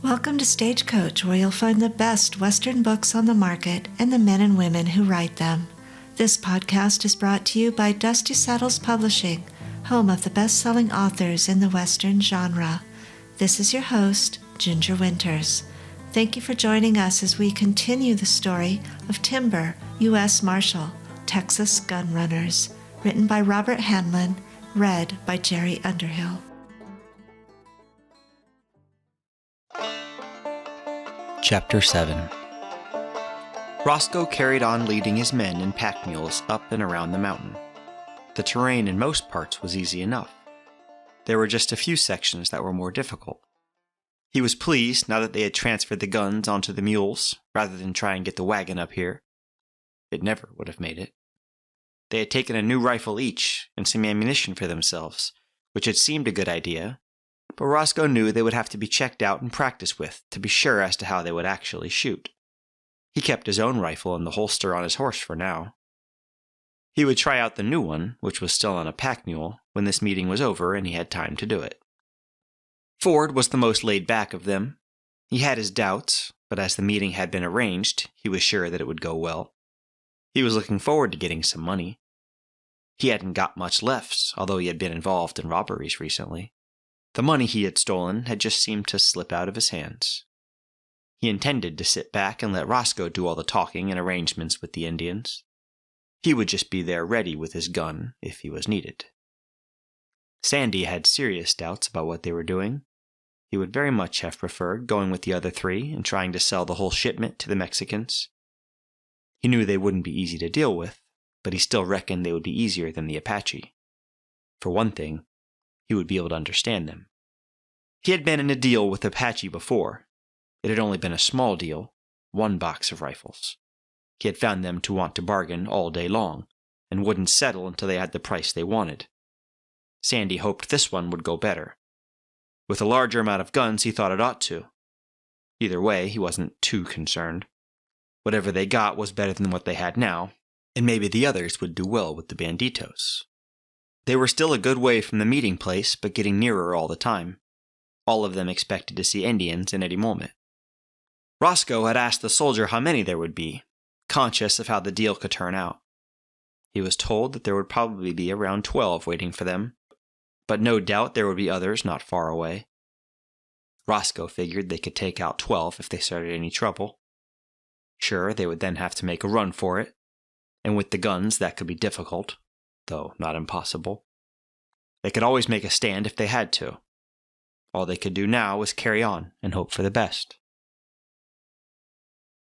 Welcome to Stagecoach, where you'll find the best Western books on the market and the men and women who write them. This podcast is brought to you by Dusty Saddles Publishing, home of the best-selling authors in the Western genre. This is your host, Ginger Winters. Thank you for joining us as we continue the story of Timber, U.S. Marshal, Texas Gun Runners, written by Robert Hanlon, read by Jerry Underhill. Chapter 7. Roscoe carried on leading his men and pack mules up and around the mountain. The terrain in most parts was easy enough. There were just a few sections that were more difficult. He was pleased now that they had transferred the guns onto the mules, rather than try and get the wagon up here. It never would have made it. They had taken a new rifle each, and some ammunition for themselves, which had seemed a good idea, but Roscoe knew they would have to be checked out and practiced with to be sure as to how they would actually shoot. He kept his own rifle in the holster on his horse for now. He would try out the new one, which was still on a pack mule, when this meeting was over and he had time to do it. Ford was the most laid back of them. He had his doubts, but as the meeting had been arranged, he was sure that it would go well. He was looking forward to getting some money. He hadn't got much left, although he had been involved in robberies recently. The money he had stolen had just seemed to slip out of his hands. He intended to sit back and let Roscoe do all the talking and arrangements with the Indians. He would just be there ready with his gun if he was needed. Sandy had serious doubts about what they were doing. He would very much have preferred going with the other three and trying to sell the whole shipment to the Mexicans. He knew they wouldn't be easy to deal with, but he still reckoned they would be easier than the Apache. For one thing, he would be able to understand them. He had been in a deal with Apache before. It had only been a small deal, 1 box of rifles. He had found them to want to bargain all day long, and wouldn't settle until they had the price they wanted. Sandy hoped this one would go better. With a larger amount of guns, he thought it ought to. Either way, he wasn't too concerned. Whatever they got was better than what they had now, and maybe the others would do well with the Banditos. They were still a good way from the meeting place, but getting nearer all the time. All of them expected to see Indians in any moment. Roscoe had asked the soldier how many there would be, conscious of how the deal could turn out. He was told that there would probably be around 12 waiting for them, but no doubt there would be others not far away. Roscoe figured they could take out 12 if they started any trouble. Sure, they would then have to make a run for it, and with the guns that could be difficult, though not impossible. They could always make a stand if they had to. All they could do now was carry on and hope for the best.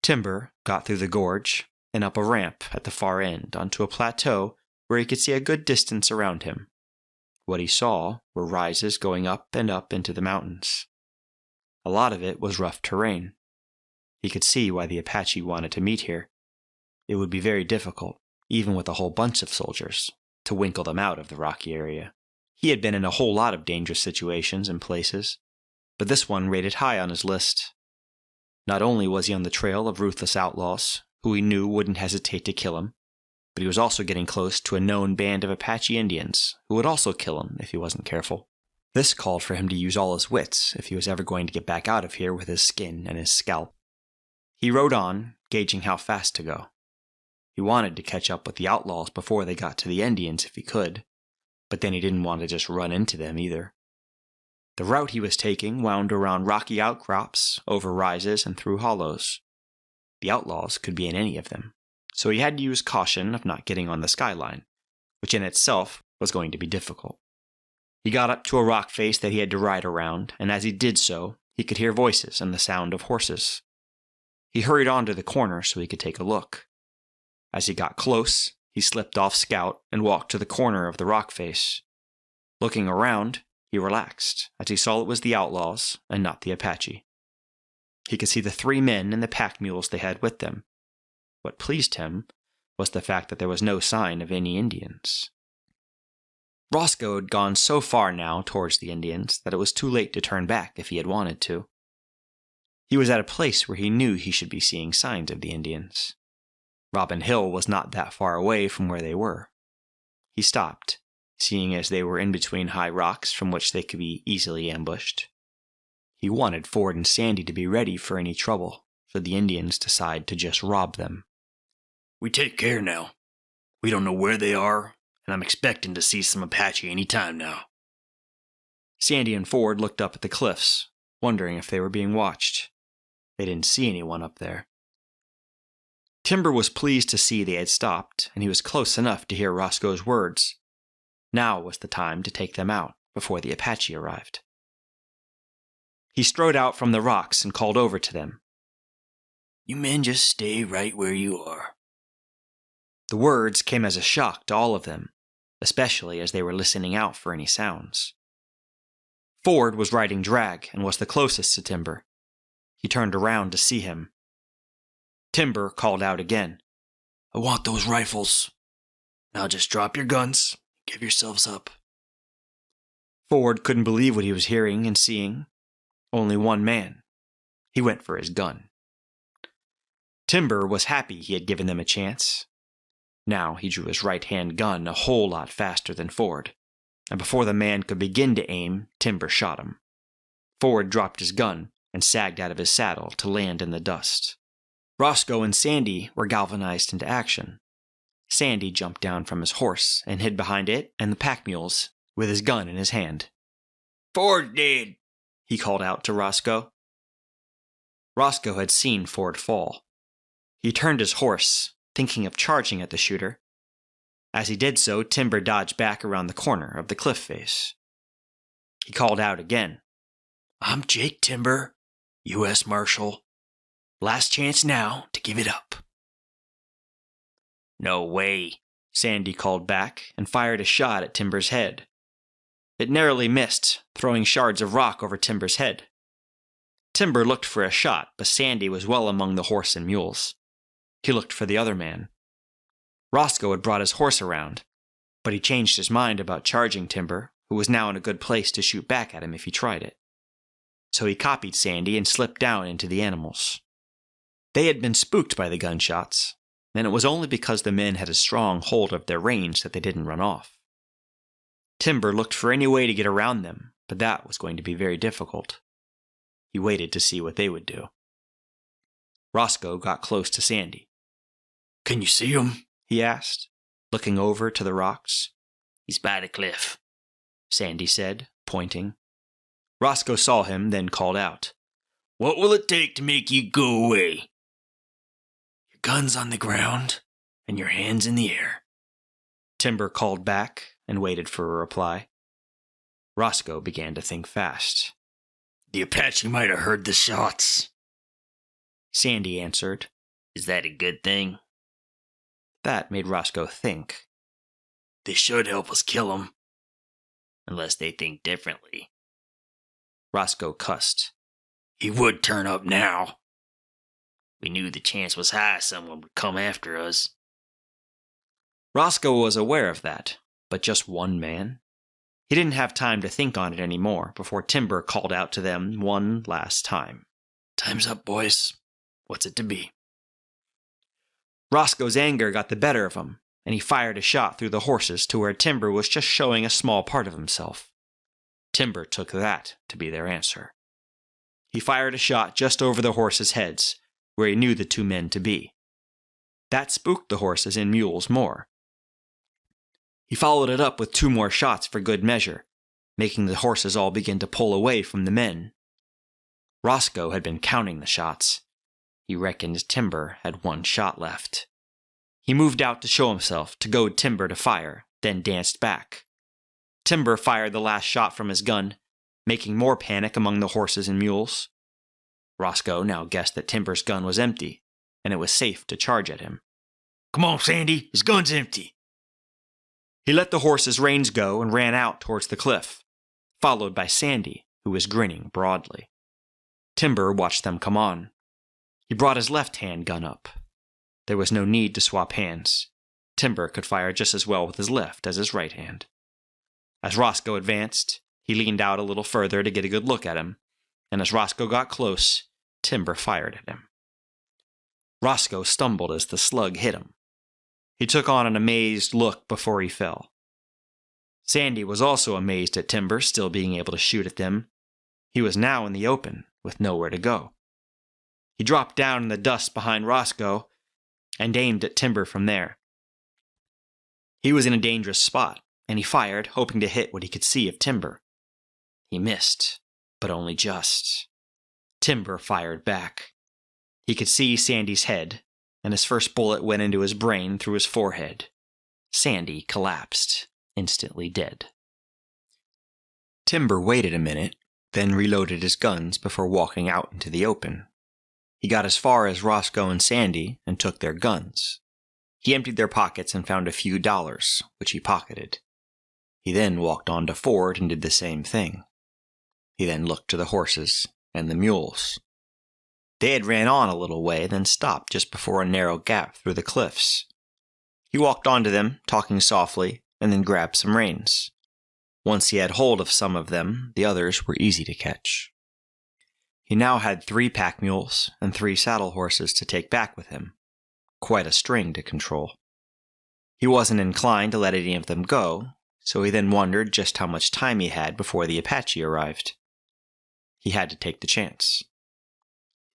Timber got through the gorge and up a ramp at the far end onto a plateau where he could see a good distance around him. What he saw were rises going up and up into the mountains. A lot of it was rough terrain. He could see why the Apache wanted to meet here. It would be very difficult, even with a whole bunch of soldiers, to winkle them out of the rocky area. He had been in a whole lot of dangerous situations and places, but this one rated high on his list. Not only was he on the trail of ruthless outlaws, who he knew wouldn't hesitate to kill him, but he was also getting close to a known band of Apache Indians who would also kill him if he wasn't careful. This called for him to use all his wits if he was ever going to get back out of here with his skin and his scalp. He rode on, gauging how fast to go. He wanted to catch up with the outlaws before they got to the Indians if he could, but then he didn't want to just run into them either. The route he was taking wound around rocky outcrops, over rises, and through hollows. The outlaws could be in any of them, so he had to use caution of not getting on the skyline, which in itself was going to be difficult. He got up to a rock face that he had to ride around, and as he did so, he could hear voices and the sound of horses. He hurried on to the corner so he could take a look. As he got close, he slipped off scout and walked to the corner of the rock face. Looking around, he relaxed as he saw it was the outlaws and not the Apache. He could see the 3 men and the pack mules they had with them. What pleased him was the fact that there was no sign of any Indians. Roscoe had gone so far now towards the Indians that it was too late to turn back if he had wanted to. He was at a place where he knew he should be seeing signs of the Indians. Robin Hill was not that far away from where they were. He stopped, seeing as they were in between high rocks from which they could be easily ambushed. He wanted Ford and Sandy to be ready for any trouble, should the Indians decide to just rob them. "We take care now. We don't know where they are, and I'm expecting to see some Apache any time now." Sandy and Ford looked up at the cliffs, wondering if they were being watched. They didn't see anyone up there. Timber was pleased to see they had stopped, and he was close enough to hear Roscoe's words. Now was the time to take them out before the Apache arrived. He strode out from the rocks and called over to them. "You men just stay right where you are." The words came as a shock to all of them, especially as they were listening out for any sounds. Ford was riding Drag and was the closest to Timber. He turned around to see him. Timber called out again. "I want those rifles. Now just drop your guns. Give yourselves up." Ford couldn't believe what he was hearing and seeing. Only one man. He went for his gun. Timber was happy he had given them a chance. Now he drew his right-hand gun a whole lot faster than Ford, and before the man could begin to aim, Timber shot him. Ford dropped his gun and sagged out of his saddle to land in the dust. Roscoe and Sandy were galvanized into action. Sandy jumped down from his horse and hid behind it and the pack mules with his gun in his hand. "Ford's dead," he called out to Roscoe. Roscoe had seen Ford fall. He turned his horse, thinking of charging at the shooter. As he did so, Timber dodged back around the corner of the cliff face. He called out again. "I'm Jake Timber, U.S. Marshal. Last chance now to give it up." "No way," Sandy called back and fired a shot at Timber's head. It narrowly missed, throwing shards of rock over Timber's head. Timber looked for a shot, but Sandy was well among the horse and mules. He looked for the other man. Roscoe had brought his horse around, but he changed his mind about charging Timber, who was now in a good place to shoot back at him if he tried it. So he copied Sandy and slipped down into the animals. They had been spooked by the gunshots, and it was only because the men had a strong hold of their reins that they didn't run off. Timber looked for any way to get around them, but that was going to be very difficult. He waited to see what they would do. Roscoe got close to Sandy. "Can you see him?" he asked, looking over to the rocks. "He's by the cliff," Sandy said, pointing. Roscoe saw him, then called out. "What will it take to make you go away?" "Your gun's on the ground, and your hands in the air," Timber called back and waited for a reply. Roscoe began to think fast. "The Apache might have heard the shots," Sandy answered. "Is that a good thing?" That made Roscoe think. "They should help us kill them, unless they think differently." Roscoe cussed. "He would turn up now. We knew the chance was high someone would come after us." Roscoe was aware of that, but just one man? He didn't have time to think on it anymore before Timber called out to them one last time. "Time's up, boys. What's it to be?" Roscoe's anger got the better of him, and he fired a shot through the horses to where Timber was just showing a small part of himself. Timber took that to be their answer. He fired a shot just over the horses' heads, where he knew the two men to be. That spooked the horses and mules more. He followed it up with 2 more shots for good measure, making the horses all begin to pull away from the men. Roscoe had been counting the shots. He reckoned Timber had 1 shot left. He moved out to show himself, to goad Timber to fire, then danced back. Timber fired the last shot from his gun, making more panic among the horses and mules. Roscoe now guessed that Timber's gun was empty, and it was safe to charge at him. "Come on, Sandy, his gun's empty." He let the horse's reins go and ran out towards the cliff, followed by Sandy, who was grinning broadly. Timber watched them come on. He brought his left-hand gun up. There was no need to swap hands. Timber could fire just as well with his left as his right hand. As Roscoe advanced, he leaned out a little further to get a good look at him, and as Roscoe got close, Timber fired at him. Roscoe stumbled as the slug hit him. He took on an amazed look before he fell. Sandy was also amazed at Timber still being able to shoot at them. He was now in the open, with nowhere to go. He dropped down in the dust behind Roscoe and aimed at Timber from there. He was in a dangerous spot, and he fired, hoping to hit what he could see of Timber. He missed, but only just. Timber fired back. He could see Sandy's head, and his first bullet went into his brain through his forehead. Sandy collapsed, instantly dead. Timber waited a minute, then reloaded his guns before walking out into the open. He got as far as Roscoe and Sandy and took their guns. He emptied their pockets and found a few dollars, which he pocketed. He then walked on to Ford and did the same thing. He then looked to the horses and the mules. They had ran on a little way, then stopped just before a narrow gap through the cliffs. He walked onto them, talking softly, and then grabbed some reins. Once he had hold of some of them, the others were easy to catch. He now had 3 pack mules and 3 saddle horses to take back with him. Quite a string to control. He wasn't inclined to let any of them go, so he then wondered just how much time he had before the Apache arrived. He had to take the chance.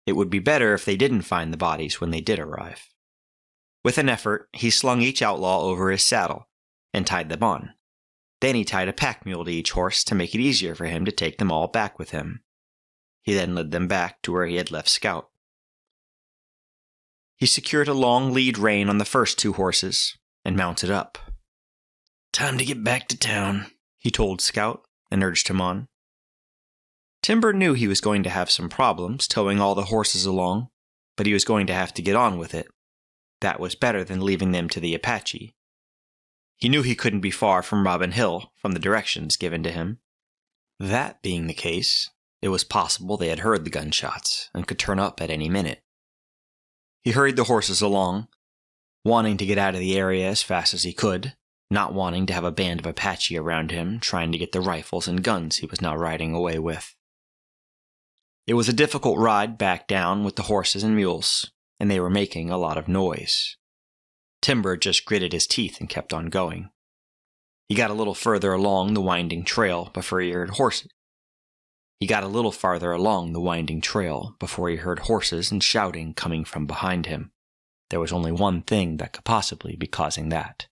It would be better if they didn't find the bodies when they did arrive. With an effort, he slung each outlaw over his saddle and tied them on. Then he tied a pack mule to each horse to make it easier for him to take them all back with him. He then led them back to where he had left Scout. He secured a long lead rein on the first 2 horses and mounted up. "Time to get back to town," he told Scout and urged him on. Timber knew he was going to have some problems towing all the horses along, but he was going to have to get on with it. That was better than leaving them to the Apache. He knew he couldn't be far from Robin Hill from the directions given to him. That being the case, it was possible they had heard the gunshots and could turn up at any minute. He hurried the horses along, wanting to get out of the area as fast as he could, not wanting to have a band of Apache around him trying to get the rifles and guns he was now riding away with. It was a difficult ride back down with the horses and mules, and they were making a lot of noise. Timber just gritted his teeth and kept on going. He got a little further along the winding trail before he heard horses. And shouting coming from behind him. There was only one thing that could possibly be causing that: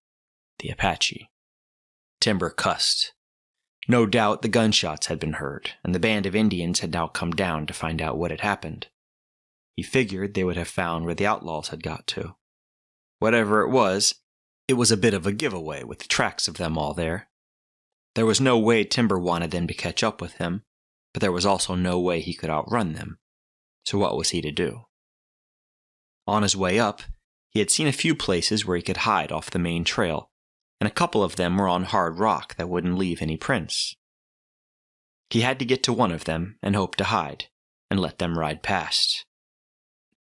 the Apache. Timber cussed. No doubt the gunshots had been heard, and the band of Indians had now come down to find out what had happened. He figured they would have found where the outlaws had got to. Whatever it was a bit of a giveaway with the tracks of them all there. There was no way Timber wanted them to catch up with him, but there was also no way he could outrun them. So what was he to do? On his way up, he had seen a few places where he could hide off the main trail, and a couple of them were on hard rock that wouldn't leave any prints. He had to get to one of them and hope to hide, and let them ride past.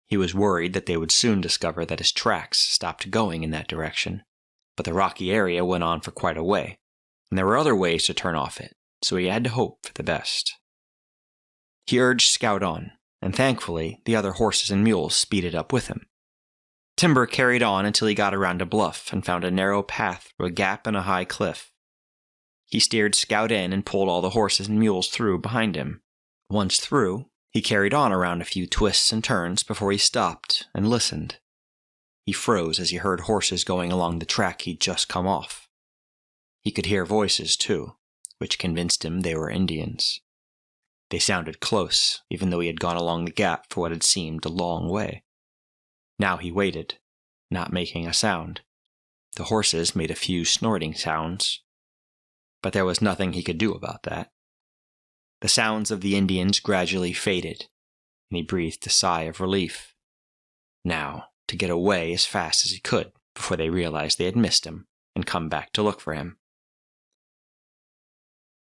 He was worried that they would soon discover that his tracks stopped going in that direction, but the rocky area went on for quite a way, and there were other ways to turn off it, so he had to hope for the best. He urged Scout on, and thankfully the other horses and mules speeded up with him. Timber carried on until he got around a bluff and found a narrow path through a gap in a high cliff. He steered Scout in and pulled all the horses and mules through behind him. Once through, he carried on around a few twists and turns before he stopped and listened. He froze as he heard horses going along the track he'd just come off. He could hear voices, too, which convinced him they were Indians. They sounded close, even though he had gone along the gap for what had seemed a long way. Now he waited, not making a sound. The horses made a few snorting sounds, but there was nothing he could do about that. The sounds of the Indians gradually faded, and he breathed a sigh of relief. Now, to get away as fast as he could before they realized they had missed him and come back to look for him.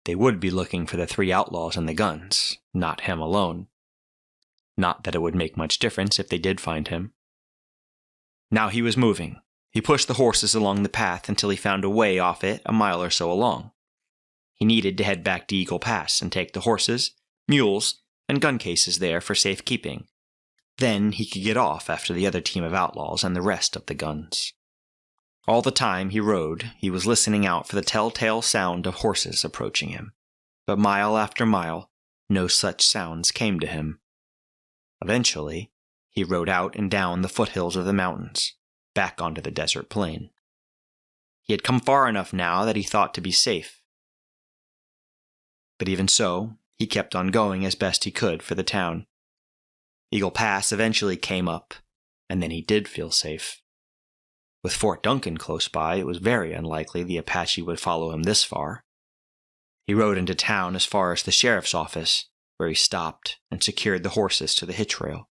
They would be looking for the 3 outlaws and the guns, not him alone. Not that it would make much difference if they did find him. Now he was moving. He pushed the horses along the path until he found a way off it a mile or so along. He needed to head back to Eagle Pass and take the horses, mules, and gun cases there for safekeeping. Then he could get off after the other team of outlaws and the rest of the guns. All the time he rode, he was listening out for the telltale sound of horses approaching him. But mile after mile, no such sounds came to him. Eventually, he rode out and down the foothills of the mountains, back onto the desert plain. He had come far enough now that he thought to be safe. But even so, he kept on going as best he could for the town. Eagle Pass eventually came up, and then he did feel safe. With Fort Duncan close by, it was very unlikely the Apache would follow him this far. He rode into town as far as the sheriff's office, where he stopped and secured the horses to the hitch rail.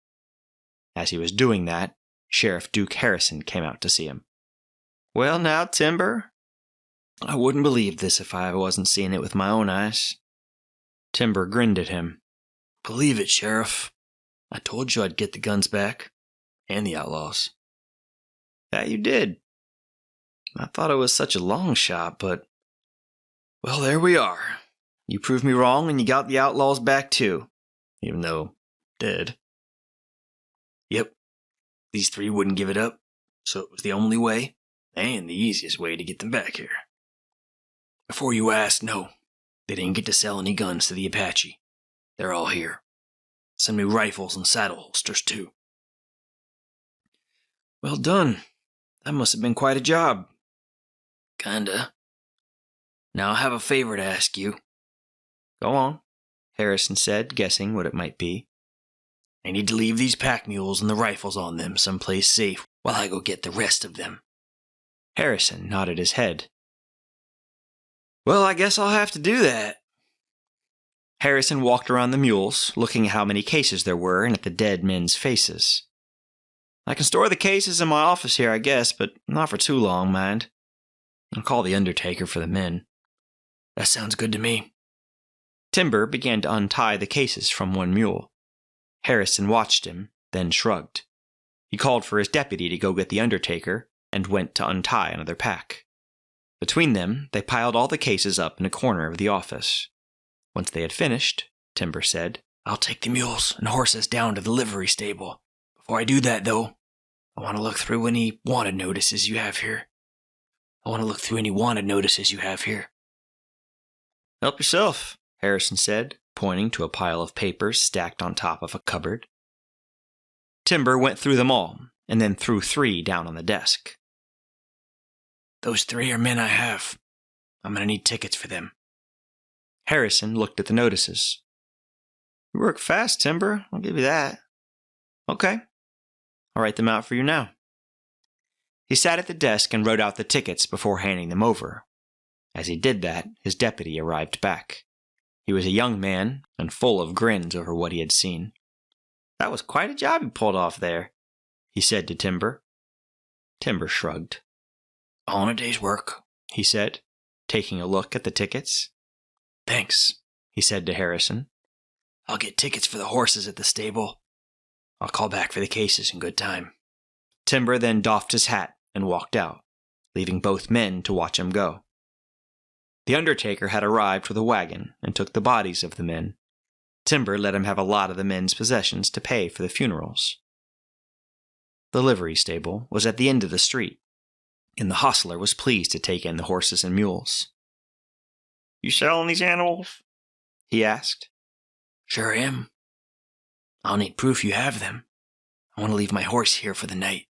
As he was doing that, Sheriff Duke Harrison came out to see him. "Well now, Timber, I wouldn't believe this if I wasn't seeing it with my own eyes." Timber grinned at him. "Believe it, Sheriff. I told you I'd get the guns back. And the Outlaws." "That you did. I thought it was such a long shot, but... well, there we are. You proved me wrong and you got the Outlaws back too. Even though dead." "Yep. These three wouldn't give it up, so it was the only way, and the easiest way to get them back here. Before you ask, no, they didn't get to sell any guns to the Apache. They're all here. Some new rifles and saddle holsters, too." "Well done. That must have been quite a job." "Kinda. Now I have a favor to ask you." "Go on," Harrison said, guessing what it might be. "I need to leave these pack mules and the rifles on them someplace safe while I go get the rest of them." Harrison nodded his head. "Well, I guess I'll have to do that." Harrison walked around the mules, looking at how many cases there were and at the dead men's faces. "I can store the cases in my office here, I guess, but not for too long, mind. I'll call the undertaker for the men." "That sounds good to me." Timber began to untie the cases from one mule. Harrison watched him, then shrugged. He called for his deputy to go get the undertaker and went to untie another pack. Between them, they piled all the cases up in a corner of the office. Once they had finished, Timber said, "I'll take the mules and horses down to the livery stable. Before I do that, though, I want to look through any wanted notices you have here. "Help yourself," Harrison said, pointing to a pile of papers stacked on top of a cupboard. Timber went through them all, and then threw 3 down on the desk. "Those 3 are men I have. I'm going to need tickets for them." Harrison looked at the notices. "You work fast, Timber. I'll give you that." "Okay. I'll write them out for you now." He sat at the desk and wrote out the tickets before handing them over. As he did that, his deputy arrived back. He was a young man and full of grins over what he had seen. "That was quite a job you pulled off there," he said to Timber. Timber shrugged. "All in a day's work," he said, taking a look at the tickets. "Thanks," he said to Harrison. "I'll get tickets for the horses at the stable. I'll call back for the cases in good time." Timber then doffed his hat and walked out, leaving both men to watch him go. The undertaker had arrived with a wagon and took the bodies of the men. Timber let him have a lot of the men's possessions to pay for the funerals. The livery stable was at the end of the street, and the hostler was pleased to take in the horses and mules. "You selling these animals?" he asked. "Sure am. I'll need proof you have them. I want to leave my horse here for the night.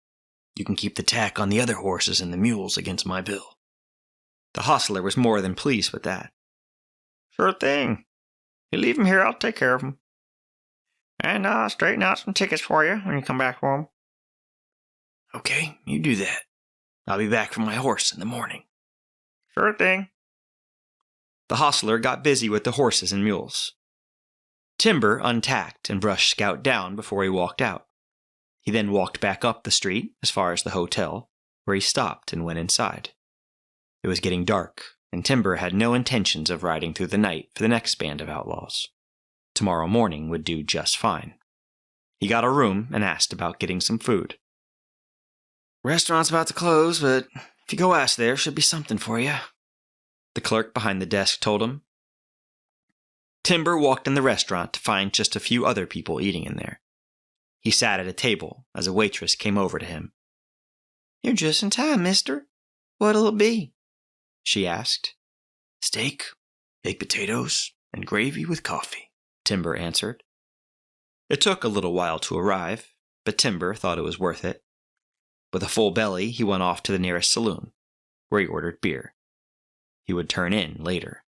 You can keep the tack on the other horses and the mules against my bill." The hostler was more than pleased with that. "Sure thing. You leave them here, I'll take care of them. And I'll straighten out some tickets for you when you come back for them." "Okay, you do that. I'll be back for my horse in the morning." "Sure thing." The hostler got busy with the horses and mules. Timber untacked and brushed Scout down before he walked out. He then walked back up the street as far as the hotel, where he stopped and went inside. It was getting dark, and Timber had no intentions of riding through the night for the next band of outlaws. Tomorrow morning would do just fine. He got a room and asked about getting some food. "Restaurant's about to close, but if you go ask there, should be something for you," the clerk behind the desk told him. Timber walked in the restaurant to find just a few other people eating in there. He sat at a table as a waitress came over to him. "You're just in time, mister. What'll it be?" she asked. "Steak, baked potatoes, and gravy with coffee." Timber answered. It took a little while to arrive, but Timber thought it was worth it. With a full belly, he went off to the nearest saloon, where he ordered beer. He would turn in later.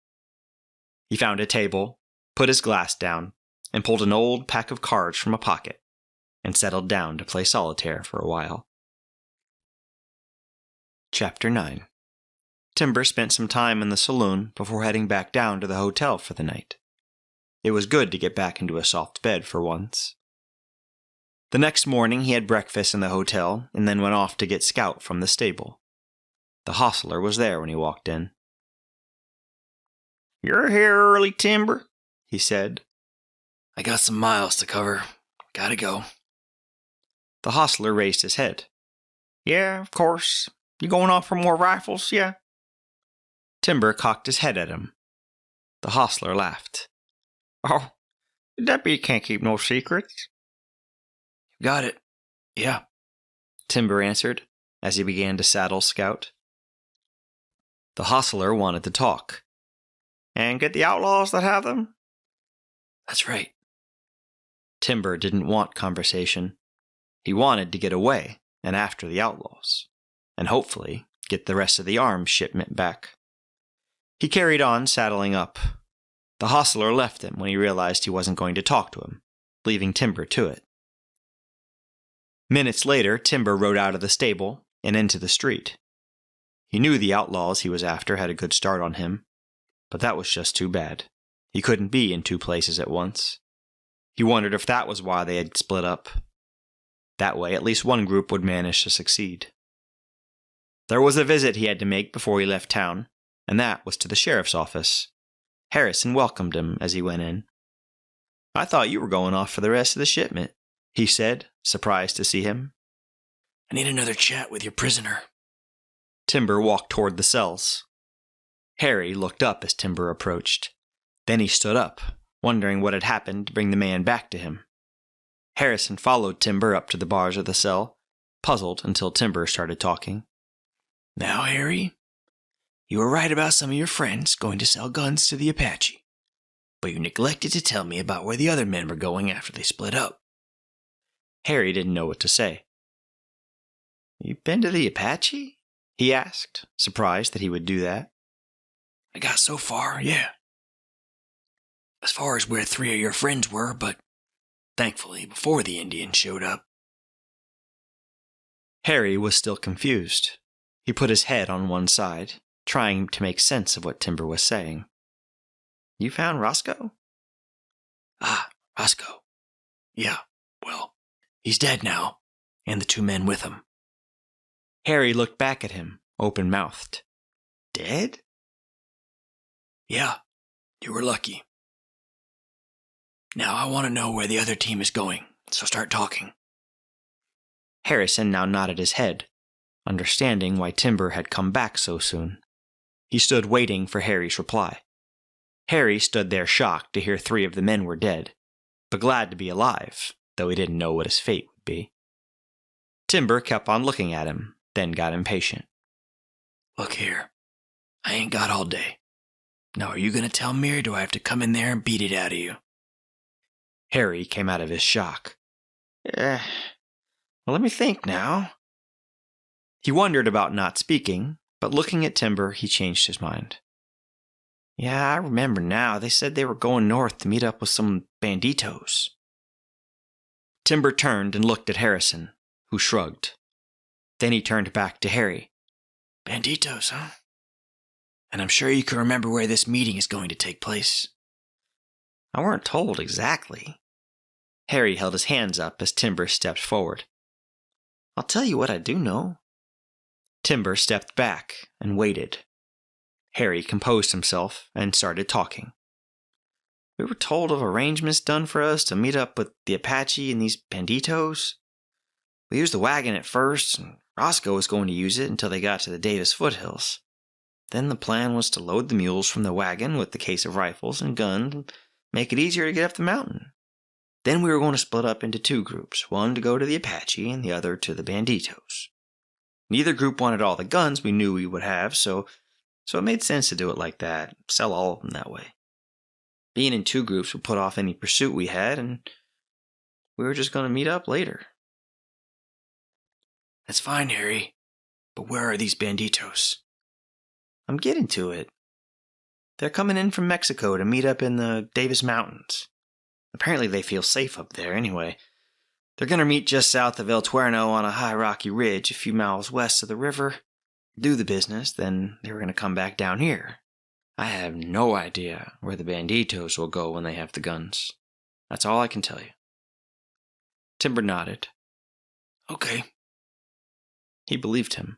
He found a table, put his glass down, and pulled an old pack of cards from a pocket, and settled down to play solitaire for a while. Chapter 9. Timber spent some time in the saloon before heading back down to the hotel for the night. It was good to get back into a soft bed for once. The next morning he had breakfast in the hotel and then went off to get Scout from the stable. The hostler was there when he walked in. "You're here early, Timber," he said. "I got some miles to cover. Gotta go." The hostler raised his head. "Yeah, of course. You going off for more rifles, yeah?" Timber cocked his head at him. The hostler laughed. "Oh, the deputy can't keep no secrets." "Got it. Yeah," Timber answered as he began to saddle Scout. The hostler wanted to talk. "And get the outlaws that have them?" "That's right." Timber didn't want conversation. He wanted to get away and after the outlaws, and hopefully get the rest of the arms shipment back. He carried on saddling up. The hostler left him when he realized he wasn't going to talk to him, leaving Timber to it. Minutes later, Timber rode out of the stable and into the street. He knew the outlaws he was after had a good start on him, but that was just too bad. He couldn't be in two places at once. He wondered if that was why they had split up. That way, at least one group would manage to succeed. There was a visit he had to make before he left town, and that was to the sheriff's office. Harrison welcomed him as he went in. "I thought you were going off for the rest of the shipment," he said, surprised to see him. "I need another chat with your prisoner." Timber walked toward the cells. Harry looked up as Timber approached. Then he stood up, wondering what had happened to bring the man back to him. Harrison followed Timber up to the bars of the cell, puzzled until Timber started talking. "Now, Harry, you were right about some of your friends going to sell guns to the Apache, but you neglected to tell me about where the other men were going after they split up." Harry didn't know what to say. "You been to the Apache?" he asked, surprised that he would do that. "I got so far, yeah. As far as where 3 of your friends were, but thankfully before the Indians showed up." Harry was still confused. He put his head on one side, trying to make sense of what Timber was saying. "You found Roscoe?" "Ah, Roscoe. Yeah, well, he's dead now, and the 2 men with him." Harry looked back at him, open-mouthed. "Dead?" "Yeah, you were lucky. Now I want to know where the other team is going, so start talking." Harrison now nodded his head, understanding why Timber had come back so soon. He stood waiting for Harry's reply. Harry stood there shocked to hear 3 of the men were dead, but glad to be alive, though he didn't know what his fate would be. Timber kept on looking at him, then got impatient. "Look here, I ain't got all day. Now are you going to tell me, or do I have to come in there and beat it out of you?" Harry came out of his shock. Well, let me think now." He wondered about not speaking, but looking at Timber, he changed his mind. "Yeah, I remember now. They said they were going north to meet up with some Banditos." Timber turned and looked at Harrison, who shrugged. Then he turned back to Harry. "Banditos, huh? And I'm sure you can remember where this meeting is going to take place." "I weren't told exactly." Harry held his hands up as Timber stepped forward. "I'll tell you what I do know." Timber stepped back and waited. Harry composed himself and started talking. "We were told of arrangements done for us to meet up with the Apache and these Banditos. We used the wagon at first, and Roscoe was going to use it until they got to the Davis foothills. Then the plan was to load the mules from the wagon with the case of rifles and guns and make it easier to get up the mountain. Then we were going to split up into 2 groups, one to go to the Apache and the other to the Banditos. Neither group wanted all the guns we knew we would have, so it made sense to do it like that, sell all of them that way." Being in two groups would put off any pursuit we had, and we were just going to meet up later. That's fine, Harry. But where are these Banditos? I'm getting to it. They're coming in from Mexico to meet up in the Davis Mountains. Apparently they feel safe up there anyway. They're going to meet just south of El Tuerno on a high rocky ridge a few miles west of the river, do the business, then they were going to come back down here. I have no idea where the Banditos will go when they have the guns. That's all I can tell you. Timber nodded. Okay. He believed him,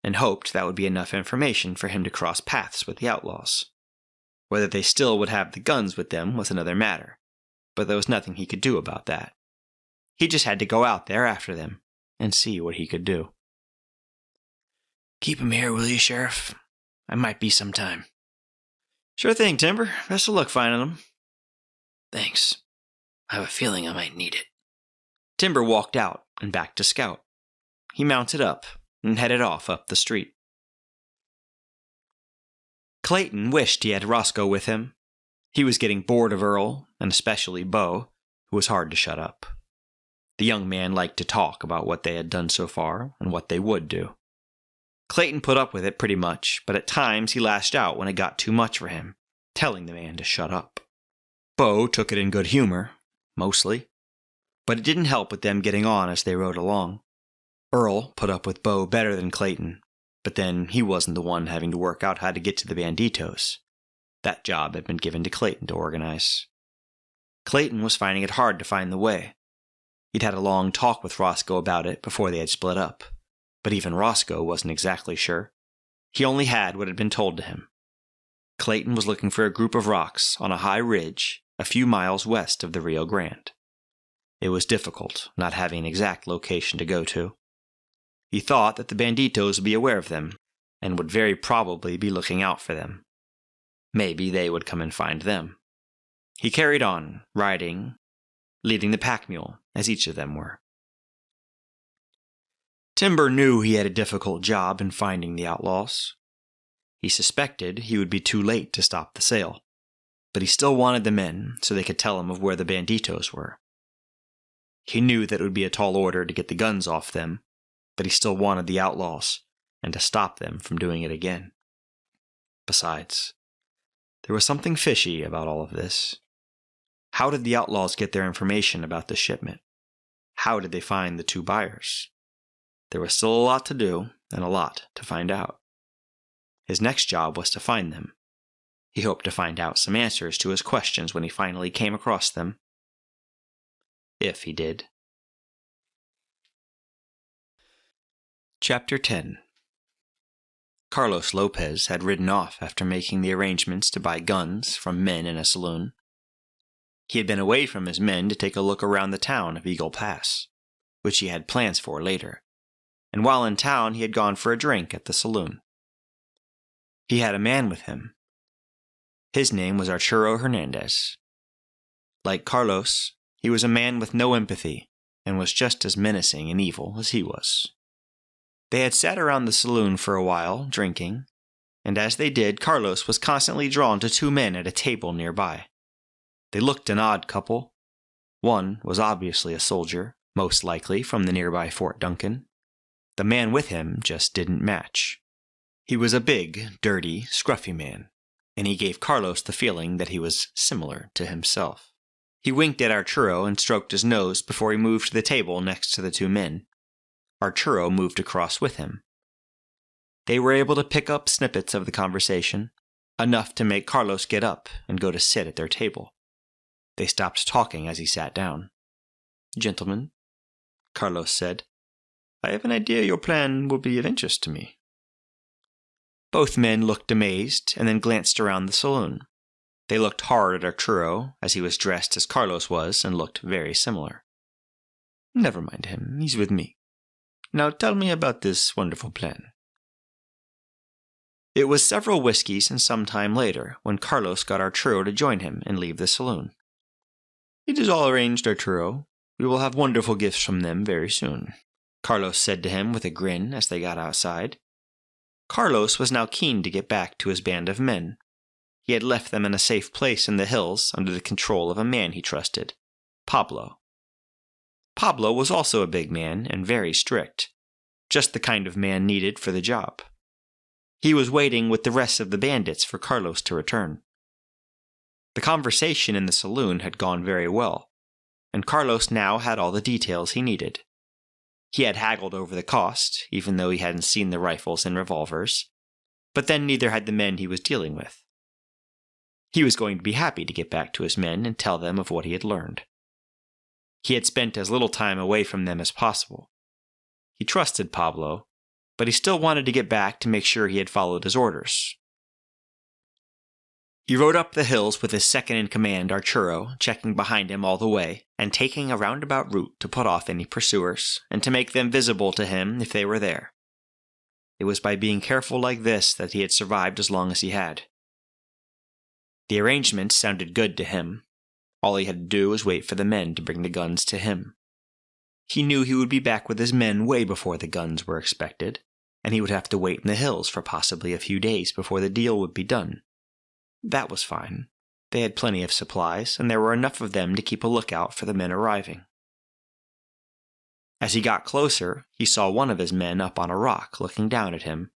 and hoped that would be enough information for him to cross paths with the outlaws. Whether they still would have the guns with them was another matter, but there was nothing he could do about that. He just had to go out there after them and see what he could do. Keep him here, will you, Sheriff? I might be some time. Sure thing, Timber. Best of luck finding them. Thanks. I have a feeling I might need it. Timber walked out and back to Scout. He mounted up and headed off up the street. Clayton wished he had Roscoe with him. He was getting bored of Earl, and especially Bo, who was hard to shut up. The young man liked to talk about what they had done so far and what they would do. Clayton put up with it pretty much, but at times he lashed out when it got too much for him, telling the man to shut up. Bo took it in good humor, mostly, but it didn't help with them getting on as they rode along. Earl put up with Bo better than Clayton, but then he wasn't the one having to work out how to get to the Banditos. That job had been given to Clayton to organize. Clayton was finding it hard to find the way. He'd had a long talk with Roscoe about it before they had split up, but even Roscoe wasn't exactly sure. He only had what had been told to him. Clayton was looking for a group of rocks on a high ridge a few miles west of the Rio Grande. It was difficult, not having an exact location to go to. He thought that the Banditos would be aware of them, and would very probably be looking out for them. Maybe they would come and find them. He carried on, riding, leading the pack mule, as each of them were. Timber knew he had a difficult job in finding the outlaws. He suspected he would be too late to stop the sale, but he still wanted the men so they could tell him of where the Banditos were. He knew that it would be a tall order to get the guns off them, but he still wanted the outlaws, and to stop them from doing it again. Besides, there was something fishy about all of this. How did the outlaws get their information about the shipment? How did they find the two buyers? There was still a lot to do, and a lot to find out. His next job was to find them. He hoped to find out some answers to his questions when he finally came across them. If he did. Chapter 10. Carlos Lopez had ridden off after making the arrangements to buy guns from men in a saloon. He had been away from his men to take a look around the town of Eagle Pass, which he had plans for later, and while in town he had gone for a drink at the saloon. He had a man with him. His name was Arturo Hernandez. Like Carlos, he was a man with no empathy, and was just as menacing and evil as he was. They had sat around the saloon for a while, drinking, and as they did, Carlos was constantly drawn to two men at a table nearby. They looked an odd couple. One was obviously a soldier, most likely from the nearby Fort Duncan. The man with him just didn't match. He was a big, dirty, scruffy man, and he gave Carlos the feeling that he was similar to himself. He winked at Arturo and stroked his nose before he moved to the table next to the two men. Arturo moved across with him. They were able to pick up snippets of the conversation, enough to make Carlos get up and go to sit at their table. They stopped talking as he sat down. "Gentlemen," Carlos said, "I have an idea your plan will be of interest to me." Both men looked amazed and then glanced around the saloon. They looked hard at Arturo, as he was dressed as Carlos was and looked very similar. "Never mind him, he's with me. Now tell me about this wonderful plan." It was several whiskeys and some time later when Carlos got Arturo to join him and leave the saloon. "It is all arranged, Arturo. We will have wonderful gifts from them very soon," Carlos said to him with a grin as they got outside. Carlos was now keen to get back to his band of men. he had left them in a safe place in the hills under the control of a man he trusted, Pablo. Pablo was also a big man and very strict, just the kind of man needed for the job. He was waiting with the rest of the bandits for Carlos to return. The conversation in the saloon had gone very well, and Carlos now had all the details he needed. He had haggled over the cost, even though he hadn't seen the rifles and revolvers, but then neither had the men he was dealing with. He was going to be happy to get back to his men and tell them of what he had learned. He had spent as little time away from them as possible. He trusted Pablo, but he still wanted to get back to make sure he had followed his orders. He rode up the hills with his second-in-command, Arturo, checking behind him all the way, and taking a roundabout route to put off any pursuers, and to make them visible to him if they were there. It was by being careful like this that he had survived as long as he had. The arrangement sounded good to him. All he had to do was wait for the men to bring the guns to him. He knew he would be back with his men way before the guns were expected, and he would have to wait in the hills for possibly a few days before the deal would be done. That was fine. They had plenty of supplies, and there were enough of them to keep a lookout for the men arriving. As he got closer, he saw one of his men up on a rock looking down at him.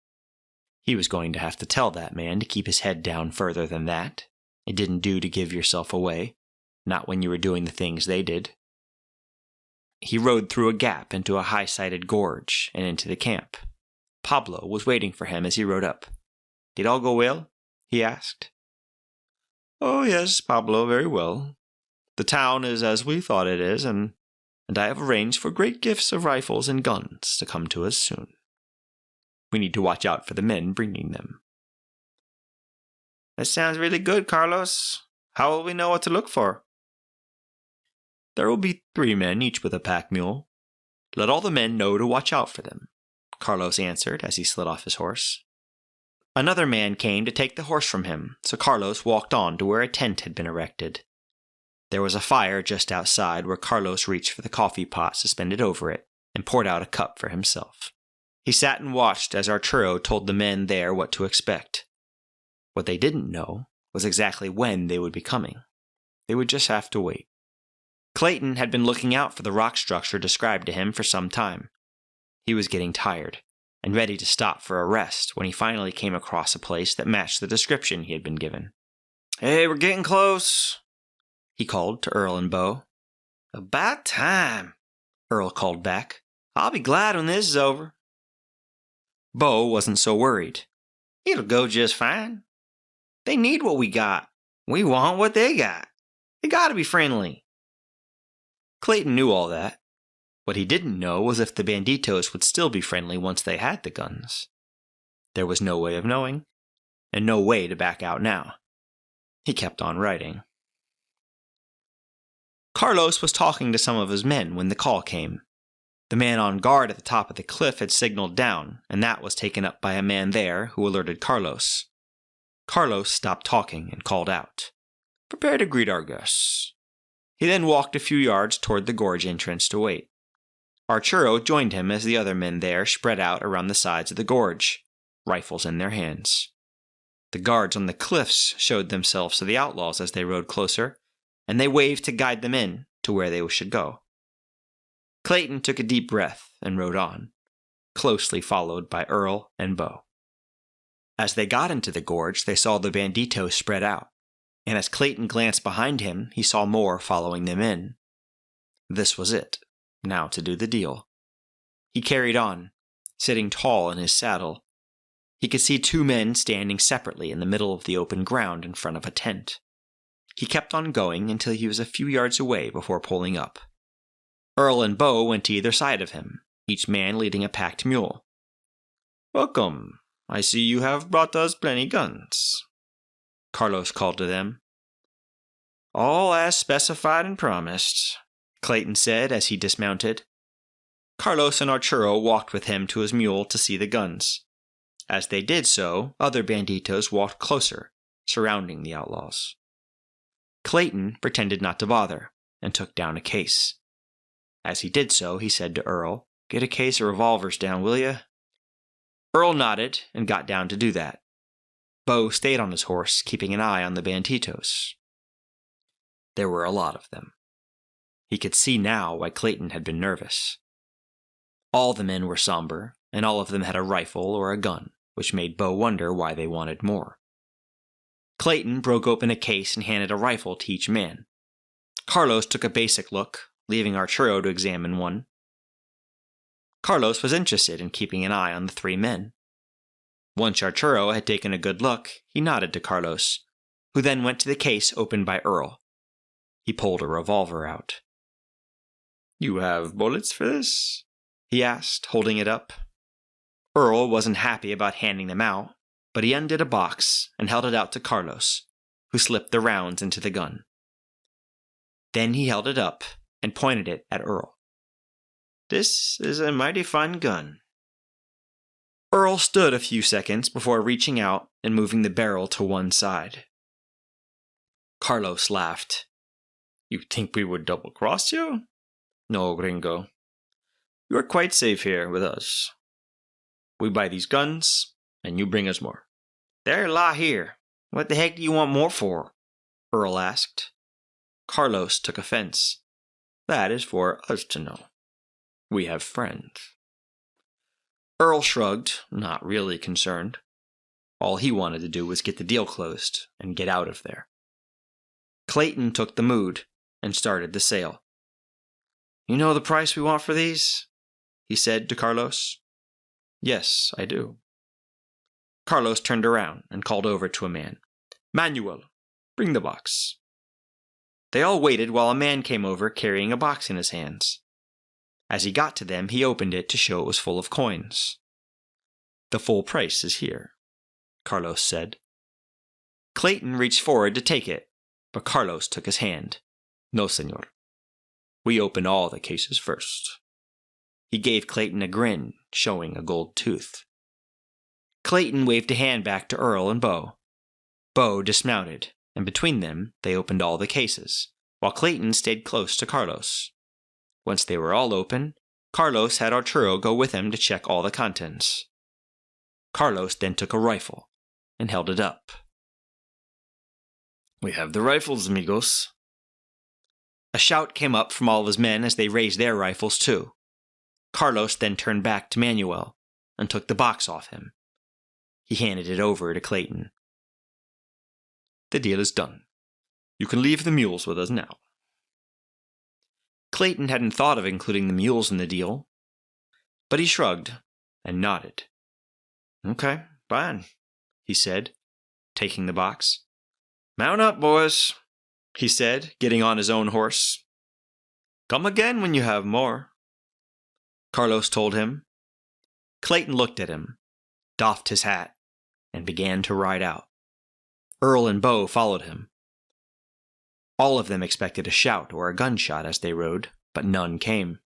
He was going to have to tell that man to keep his head down further than that. It didn't do to give yourself away, not when you were doing the things they did. He rode through a gap into a high-sided gorge and into the camp. Pablo was waiting for him as he rode up. "Did all go well?" he asked. "Oh, yes, Pablo, very well. The town is as we thought it is, and I have arranged for great gifts of rifles and guns to come to us soon. We need to watch out for the men bringing them." "That sounds really good, Carlos. How will we know what to look for?" "There will be 3 men, each with a pack mule. Let all the men know to watch out for them," Carlos answered as he slid off his horse. Another man came to take the horse from him, so Carlos walked on to where a tent had been erected. There was a fire just outside where Carlos reached for the coffee pot suspended over it and poured out a cup for himself. He sat and watched as Arturo told the men there what to expect. What they didn't know was exactly when they would be coming. They would just have to wait. Clayton had been looking out for the rock structure described to him for some time. He was getting tired and ready to stop for a rest when he finally came across a place that matched the description he had been given. "Hey, we're getting close," he called to Earl and Bo. "About time," Earl called back. "I'll be glad when this is over." Bo wasn't so worried. "It'll go just fine. They need what we got. We want what they got. They gotta be friendly." Clayton knew all that. What he didn't know was if the Banditos would still be friendly once they had the guns. There was no way of knowing, and no way to back out now. He kept on writing. Carlos was talking to some of his men when the call came. The man on guard at the top of the cliff had signaled down, and that was taken up by a man there who alerted Carlos. Carlos stopped talking and called out, "Prepare to greet our guests." He then walked a few yards toward the gorge entrance to wait. Arturo joined him as the other men there spread out around the sides of the gorge, rifles in their hands. The guards on the cliffs showed themselves to the outlaws as they rode closer, and they waved to guide them in to where they should go. Clayton took a deep breath and rode on, closely followed by Earl and Bo. As they got into the gorge, they saw the Banditos spread out, and as Clayton glanced behind him, he saw more following them in. This was it. Now to do the deal. He carried on, sitting tall in his saddle. He could see 2 men standing separately in the middle of the open ground in front of a tent. He kept on going until he was a few yards away before pulling up. Earl and Bo went to either side of him, each man leading a packed mule. "Welcome. I see you have brought us plenty guns," Carlos called to them. "All as specified and promised," Clayton said as he dismounted. Carlos and Arturo walked with him to his mule to see the guns. As they did so, other Banditos walked closer, surrounding the outlaws. Clayton pretended not to bother, and took down a case. As he did so, he said to Earl, "Get a case of revolvers down, will ya?" Earl nodded and got down to do that. Bo stayed on his horse, keeping an eye on the Banditos. There were a lot of them. He could see now why Clayton had been nervous. All the men were somber, and all of them had a rifle or a gun, which made Bo wonder why they wanted more. Clayton broke open a case and handed a rifle to each man. Carlos took a basic look, leaving Arturo to examine one. Carlos was interested in keeping an eye on the 3 men. Once Arturo had taken a good look, he nodded to Carlos, who then went to the case opened by Earl. He pulled a revolver out. "You have bullets for this?" he asked, holding it up. Earl wasn't happy about handing them out, but he undid a box and held it out to Carlos, who slipped the rounds into the gun. Then he held it up and pointed it at Earl. "This is a mighty fine gun." Earl stood a few seconds before reaching out and moving the barrel to one side. Carlos laughed. "You think we would double-cross you? No, gringo. You are quite safe here with us. We buy these guns, and you bring us more." "There are a lot here. What the heck do you want more for?" Earl asked. Carlos took offense. "That is for us to know. We have friends." Earl shrugged, not really concerned. All he wanted to do was get the deal closed and get out of there. Clayton took the mood and started the sale. "You know the price we want for these?" he said to Carlos. "Yes, I do." Carlos turned around and called over to a man. "Manuel, bring the box." They all waited while a man came over carrying a box in his hands. As he got to them, he opened it to show it was full of coins. "The full price is here," Carlos said. Clayton reached forward to take it, but Carlos took his hand. "No, senor. We open all the cases first." He gave Clayton a grin, showing a gold tooth. Clayton waved a hand back to Earl and Bo. Bo dismounted, and between them, they opened all the cases, while Clayton stayed close to Carlos. Once they were all open, Carlos had Arturo go with him to check all the contents. Carlos then took a rifle and held it up. "We have the rifles, amigos." A shout came up from all of his men as they raised their rifles too. Carlos then turned back to Manuel and took the box off him. He handed it over to Clayton. "The deal is done. You can leave the mules with us now." Clayton hadn't thought of including the mules in the deal, but he shrugged and nodded. "Okay, fine," he said, taking the box. "Mount up, boys," he said, getting on his own horse. "Come again when you have more," Carlos told him. Clayton looked at him, doffed his hat, and began to ride out. Earl and Bo followed him. All of them expected a shout or a gunshot as they rode, but none came.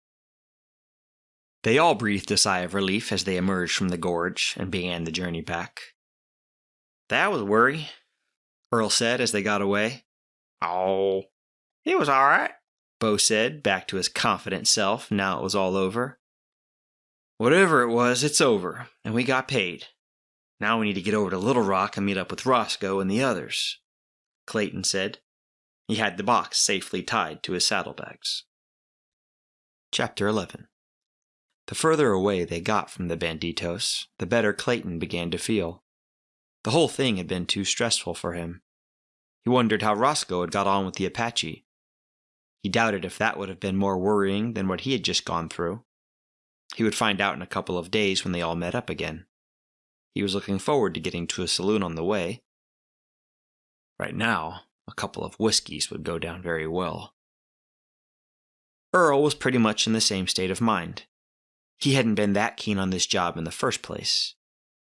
They all breathed a sigh of relief as they emerged from the gorge and began the journey back. "That was worry," Earl said as they got away. "Oh, it was all right," Bo said, back to his confident self now it was all over. "Whatever it was, it's over, and we got paid. Now we need to get over to Little Rock and meet up with Roscoe and the others," Clayton said. He had the box safely tied to his saddlebags. Chapter 11. The further away they got from the Banditos, the better Clayton began to feel. The whole thing had been too stressful for him. He wondered how Roscoe had got on with the Apache. He doubted if that would have been more worrying than what he had just gone through. He would find out in a couple of days when they all met up again. He was looking forward to getting to a saloon on the way. Right now, a couple of whiskeys would go down very well. Earl was pretty much in the same state of mind. He hadn't been that keen on this job in the first place.